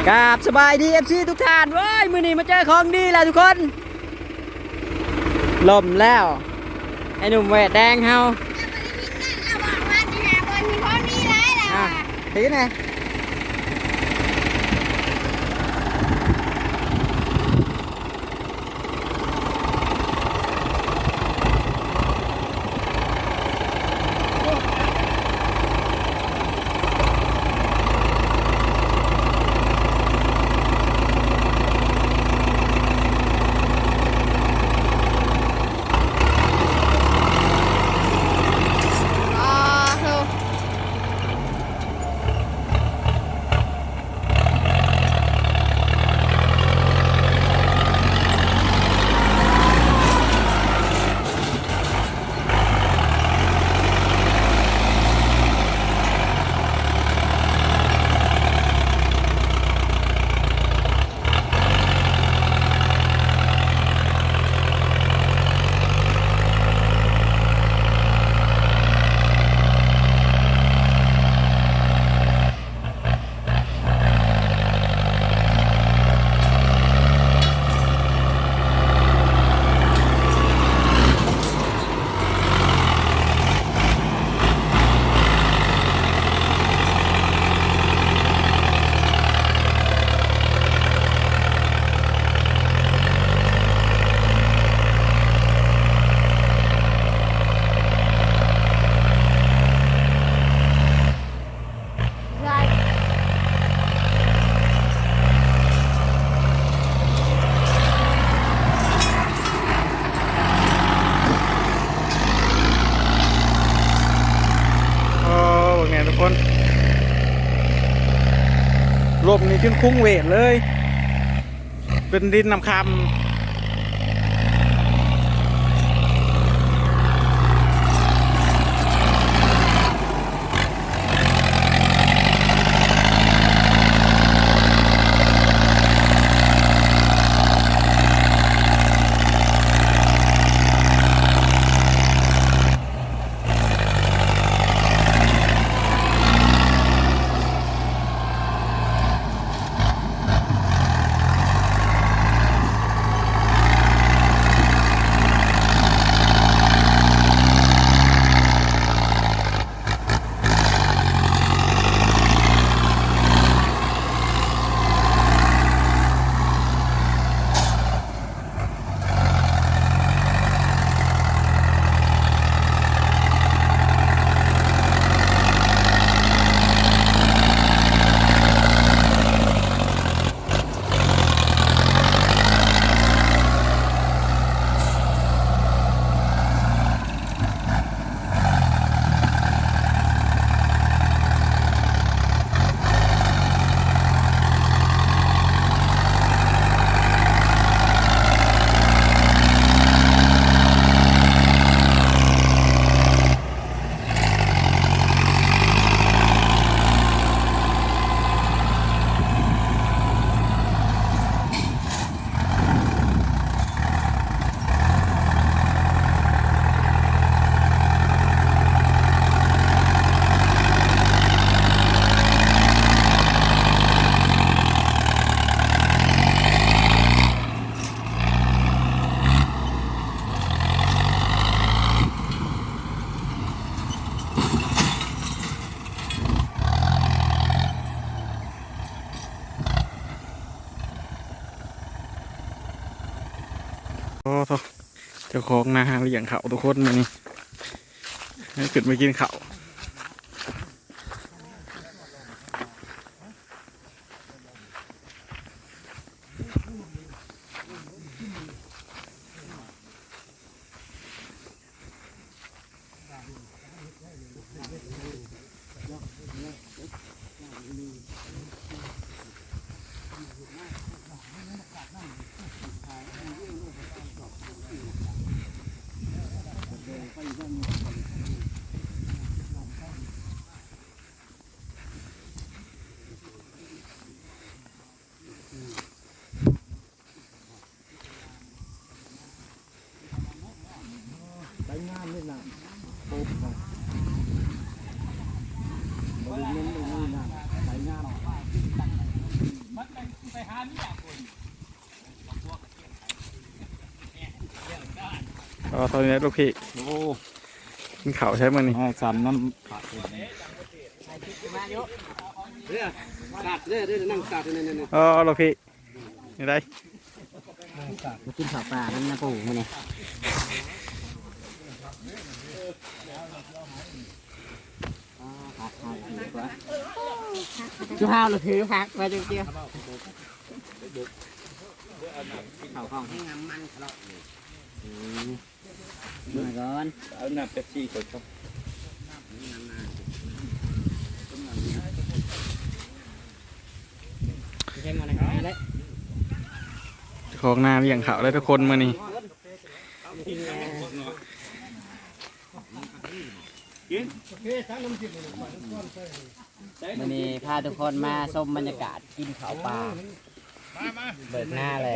กราบสบายดี FC ทุกท่านเว้ยมื้อนี้มาเจอของดีแล้วทุกคนล่มแล้วไอ้หนุ่มแหวดแดงเฮาถือไงคนลมนี่ขึ้นคุ้งเวทเลยเป็นดินนำคำเจ้าของนาเลี้ยงเขาทุกคนมานี่ให้ขึ้นไปกินเขา ตอนนี้ลูกพี่ โอ้ กินข้าวใช้มันนี่ สันน้ำขาดเรื่องขาดเรื่องนั่งขาดเนี่ยลูกพี่นี่ได้ มากินข้าวปลานั่นนะปู่มันนี่chú hao là thứ hạt vào trong kia khẩu không hay ngắm ăn khẩu mà con ở nạp Pepsi rồi không xem món này đấy ของนาเลี้ยงข้าวได้ทุกคนมานี่ วันนี้พาทุกคนมาชมบรรยากาศกินข้าวปลาเบิกหน้าเลย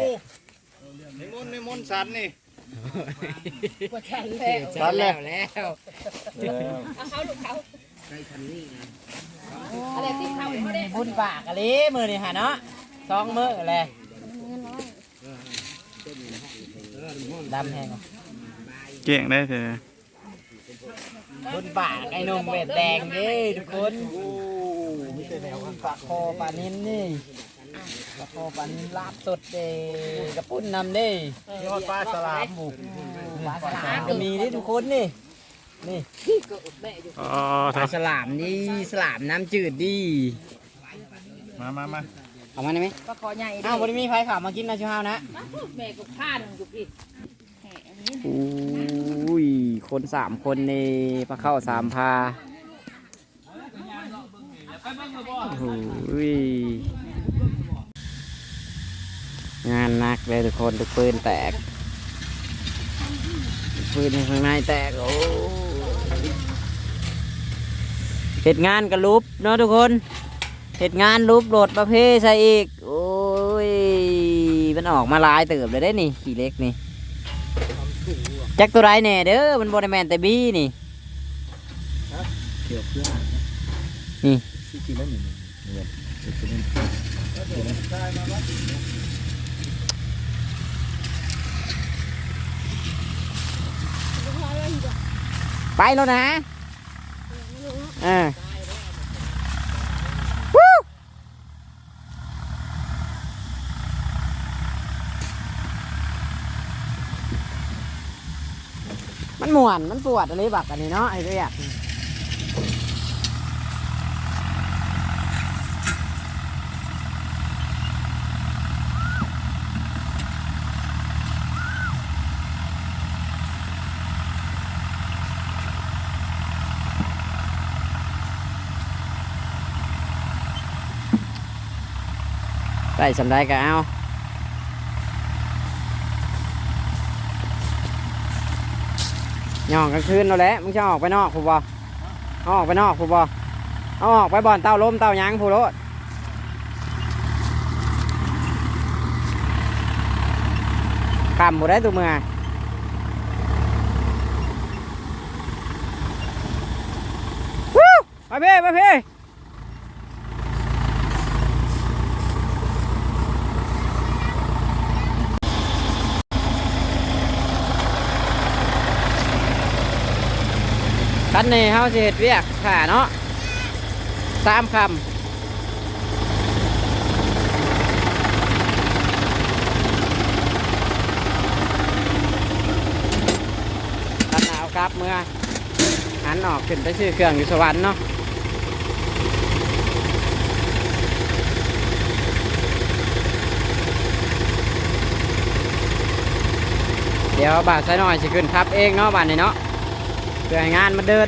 ในมนสันนี่ ตอนแล้วบุญปากอะไรมือนี่ฮะเนาะ2 มื้อเลยดำแห้ง เก่งได้เถอะ บุญปากไอ้หนุ่มเวทแดงนี่ทุกคนปลาคอปลานิ้นนี่ปลาคอปลานิ้นลาบสดเดกระปุ้นนำดิ ยอดปลาสลามบุก ปลาสลามก็มีนี่ทุกคนนี่นี่ ปลาสลามนี่สลามน้ำจืดดิ มาเอามาได้ไหม ปลาคอใหญ่ อ้าววันนี้มีไฟข่าวมากินนะชิวฮาวนะ แม่ก็ข้านอยู่พี่แหมอันนี้ อุ้ยคน3 คนในปลาเข้า3 พาอุ้ยงานหนักเลยทุกคนทุกปืนแตกปืนในข้างในแตกโอ้เหตุงานกระลุบเนาะทุกคนเหตุงานลุบโหลดประเภทใส่อีกโอ้ยมันออกมาลายเติบเลยได้นี่ขี่เล็กนี่จักตัวไรแน่เด้อมันบริแมนแต่บี้นี่นี่ไปแล้วนะวู้มันม่วนมันปวดอะไรบักอันนี้เนาะไอ้เรียกได้สำได้ก็เอาย่องกลางคืนเราแหละมึงจะออกไปนอกผู้บ่ออกไปนอกผู้บ่เอาออกไปบ่อนเต้าลมเต้ายังผู้โลดคำผู้ได้ตัวเมือวู้มาเพ่มาเพ่คันนี้เฮาสิเฮ็ดเวียกขาเนาะ3 คำคันหนาวครับเมื่อหันออกขึ้นไปซื้อเครื่องอยู่สวรรค์เนาะเดี๋ยวบ่าวใส่หน่อยสิขึ้นครับเองเนาะบ้านนี้เนาะเพื่อให้งานมันเดิน